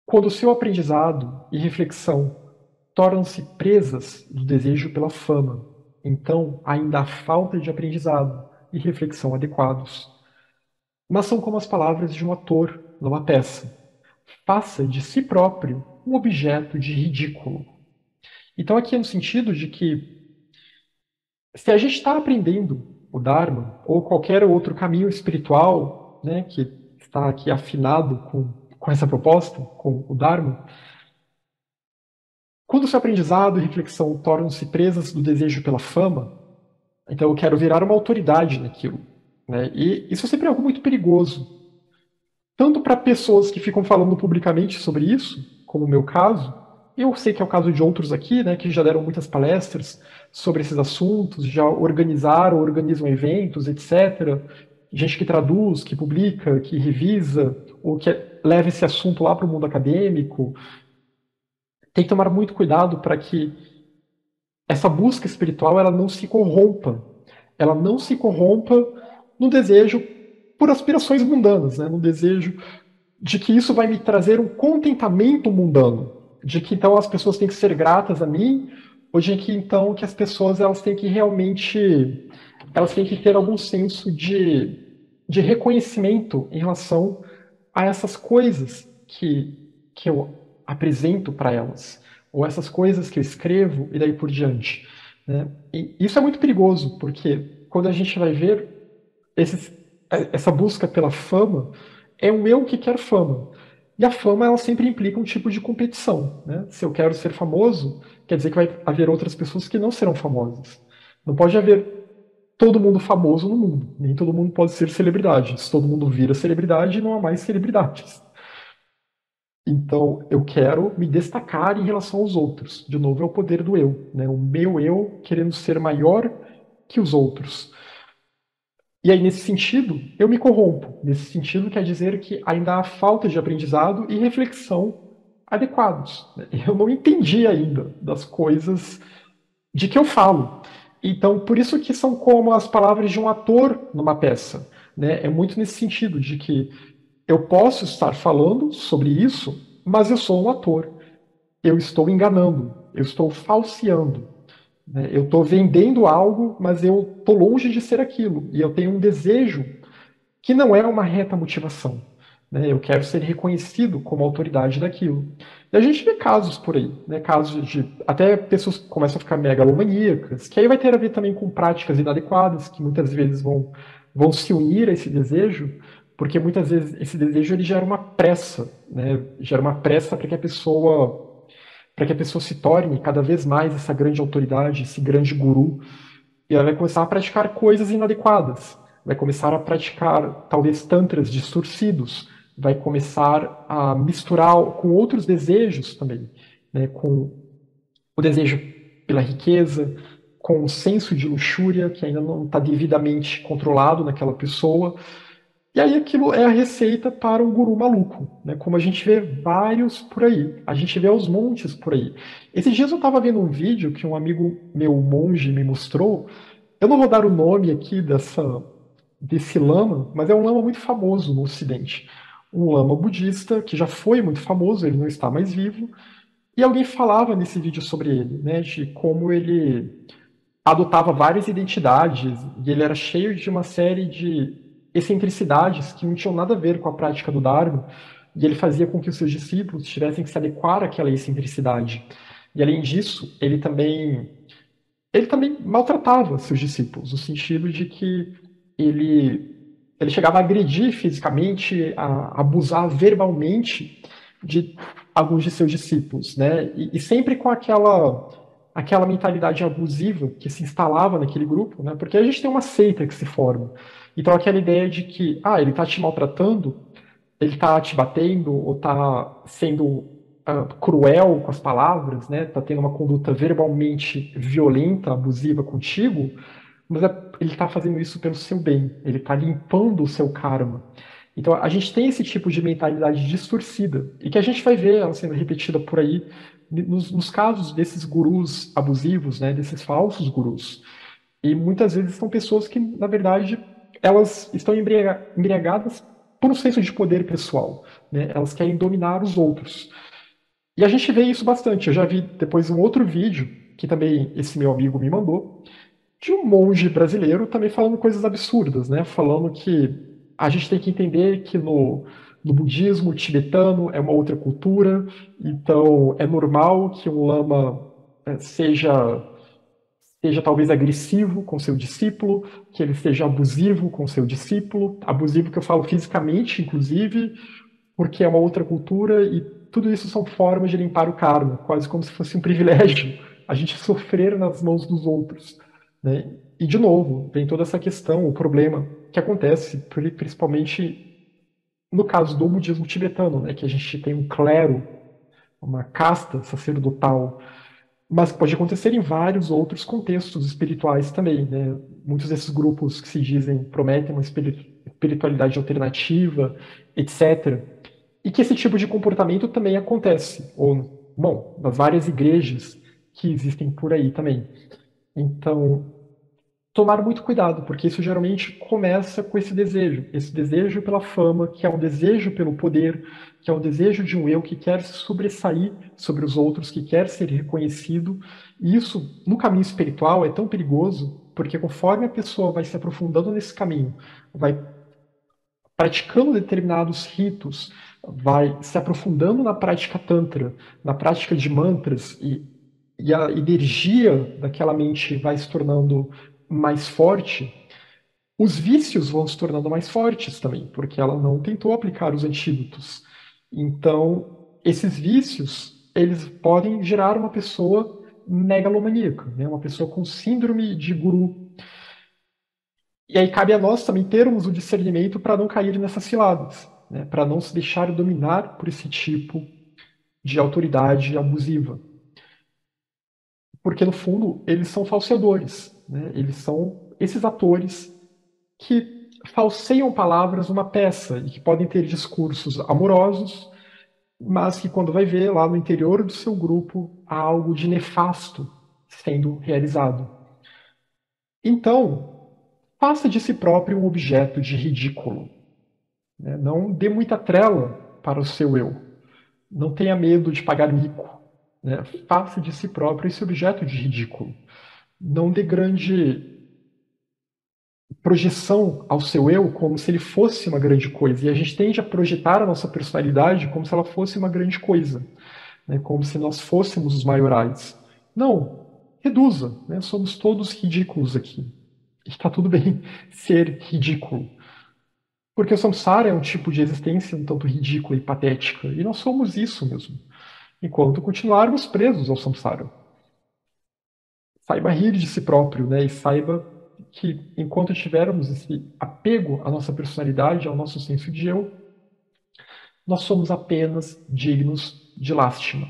Quando o seu aprendizado e reflexão tornam-se presas do desejo pela fama, então ainda há falta de aprendizado e reflexão adequados. Mas são como as palavras de um ator numa peça. Faça de si próprio um objeto de ridículo. Então aqui é no sentido de que se a gente está aprendendo o Dharma ou qualquer outro caminho espiritual, né, que está aqui afinado com essa proposta, com o Dharma, quando o seu aprendizado e reflexão tornam-se presas do desejo pela fama, então eu quero virar uma autoridade naquilo. Né? E isso sempre é algo muito perigoso. Tanto para pessoas que ficam falando publicamente sobre isso, como o meu caso, eu sei que é o caso de outros aqui, né, que já deram muitas palestras sobre esses assuntos, já organizaram, organizam eventos, etc. Gente que traduz, que publica, que revisa, ou que leva esse assunto lá para o mundo acadêmico. Tem que tomar muito cuidado para que essa busca espiritual ela não se corrompa. Ela não se corrompa no desejo por aspirações mundanas, né? No desejo de que isso vai me trazer um contentamento mundano, de que então as pessoas têm que ser gratas a mim, ou de que então que as pessoas elas têm que realmente elas têm que ter algum senso de reconhecimento em relação a essas coisas que eu apresento para elas, ou essas coisas que eu escrevo e daí por diante. Né? E isso é muito perigoso, porque quando a gente vai ver esses, essa busca pela fama, é um eu que quer fama. E a fama, ela sempre implica um tipo de competição. Né? Se eu quero ser famoso, quer dizer que vai haver outras pessoas que não serão famosas. Não pode haver todo mundo famoso no mundo. Nem todo mundo pode ser celebridade. Se todo mundo vira celebridade, não há mais celebridades. Então, eu quero me destacar em relação aos outros. De novo, é o poder do eu. Né? O meu eu querendo ser maior que os outros. E aí, nesse sentido, eu me corrompo. Nesse sentido, quer dizer que ainda há falta de aprendizado e reflexão adequados. Eu não entendi ainda das coisas de que eu falo. Então, por isso que são como as palavras de um ator numa peça. Né? É muito nesse sentido, de que eu posso estar falando sobre isso, mas eu sou um ator. Eu estou enganando, eu estou falseando. Né? Eu estou vendendo algo, mas eu estou longe de ser aquilo. E eu tenho um desejo que não é uma reta motivação. Né? Eu quero ser reconhecido como autoridade daquilo. E a gente vê casos por aí, né? Casos de até pessoas que começam a ficar megalomaníacas, que aí vai ter a ver também com práticas inadequadas, que muitas vezes vão se unir a esse desejo, porque muitas vezes esse desejo ele gera uma pressa, né? Gera uma pressa para que a pessoa se torne cada vez mais essa grande autoridade, esse grande guru, e ela vai começar a praticar coisas inadequadas, vai começar a praticar talvez tantras distorcidos, vai começar a misturar com outros desejos também, né? Com o desejo pela riqueza, com o senso de luxúria que ainda não está devidamente controlado naquela pessoa. E aí aquilo é a receita para um guru maluco, né? Como a gente vê vários por aí, a gente vê aos montes por aí. Esses dias eu estava vendo um vídeo que um amigo meu, monge, me mostrou. Eu não vou dar o nome aqui desse lama, mas é um lama muito famoso no Ocidente. Um lama budista que já foi muito famoso, ele não está mais vivo. E alguém falava nesse vídeo sobre ele, né, de como ele adotava várias identidades e ele era cheio de uma série de excentricidades que não tinham nada a ver com a prática do Dharma. E ele fazia com que os seus discípulos tivessem que se adequar àquela excentricidade. E além disso, ele também maltratava seus discípulos, no sentido de que ele chegava a agredir fisicamente, a abusar verbalmente de alguns de seus discípulos, né? E sempre com aquela mentalidade abusiva que se instalava naquele grupo, né? Porque a gente tem uma seita que se forma. Então aquela ideia de que, ele está te maltratando, ele está te batendo ou está sendo cruel com as palavras, né? Está tendo uma conduta verbalmente violenta, abusiva contigo, mas ele está fazendo isso pelo seu bem. Ele está limpando o seu karma. Então a gente tem esse tipo de mentalidade distorcida e que a gente vai ver ela sendo repetida por aí nos casos desses gurus abusivos, né? Desses falsos gurus. E muitas vezes são pessoas que, na verdade, elas estão embriagadas por um senso de poder pessoal, né? Elas querem dominar os outros. E a gente vê isso bastante. Eu já vi depois um outro vídeo, que também esse meu amigo me mandou, de um monge brasileiro também falando coisas absurdas, né? Falando que a gente tem que entender que no budismo tibetano é uma outra cultura, então é normal que um lama seja talvez agressivo com seu discípulo, que ele seja abusivo com seu discípulo, abusivo que eu falo fisicamente, inclusive, porque é uma outra cultura e tudo isso são formas de limpar o karma, quase como se fosse um privilégio a gente sofrer nas mãos dos outros, né? E de novo, vem toda essa questão, o problema que acontece, principalmente no caso do budismo tibetano, né, que a gente tem um clero, uma casta sacerdotal, mas pode acontecer em vários outros contextos espirituais também, né? Muitos desses grupos que se dizem prometem uma espiritualidade alternativa, etc. E que esse tipo de comportamento também acontece, ou, bom, nas várias igrejas que existem por aí também. Então, tomar muito cuidado, porque isso geralmente começa com esse desejo pela fama, que é um desejo pelo poder, que é um desejo de um eu que quer se sobressair sobre os outros, que quer ser reconhecido. E isso, no caminho espiritual, é tão perigoso, porque conforme a pessoa vai se aprofundando nesse caminho, vai praticando determinados ritos, vai se aprofundando na prática tantra, na prática de mantras e a energia daquela mente vai se tornando mais forte, os vícios vão se tornando mais fortes também, porque ela não tentou aplicar os antídotos. Então, esses vícios, eles podem gerar uma pessoa megalomaníaca, né? Uma pessoa com síndrome de guru. E aí cabe a nós também termos o discernimento para não cair nessas ciladas, né? Para não se deixar dominar por esse tipo de autoridade abusiva. Porque, no fundo, eles são falseadores, né? Eles são esses atores que falseiam palavras numa peça e que podem ter discursos amorosos, mas que, quando vai ver lá no interior do seu grupo, há algo de nefasto sendo realizado. Então, faça de si próprio um objeto de ridículo, né? Não dê muita trela para o seu eu. Não tenha medo de pagar mico, né? Faça de si próprio esse objeto de ridículo. Não dê grande projeção ao seu eu como se ele fosse uma grande coisa. E a gente tende a projetar a nossa personalidade como se ela fosse uma grande coisa, né? Como se nós fôssemos os maiorais. Não, reduza, né? Somos todos ridículos aqui. E está tudo bem ser ridículo. Porque o samsara é um tipo de existência um tanto ridícula e patética. E nós somos isso mesmo. Enquanto continuarmos presos ao samsara. Saiba rir de si próprio, né? E saiba que enquanto tivermos esse apego à nossa personalidade, ao nosso senso de eu, nós somos apenas dignos de lástima.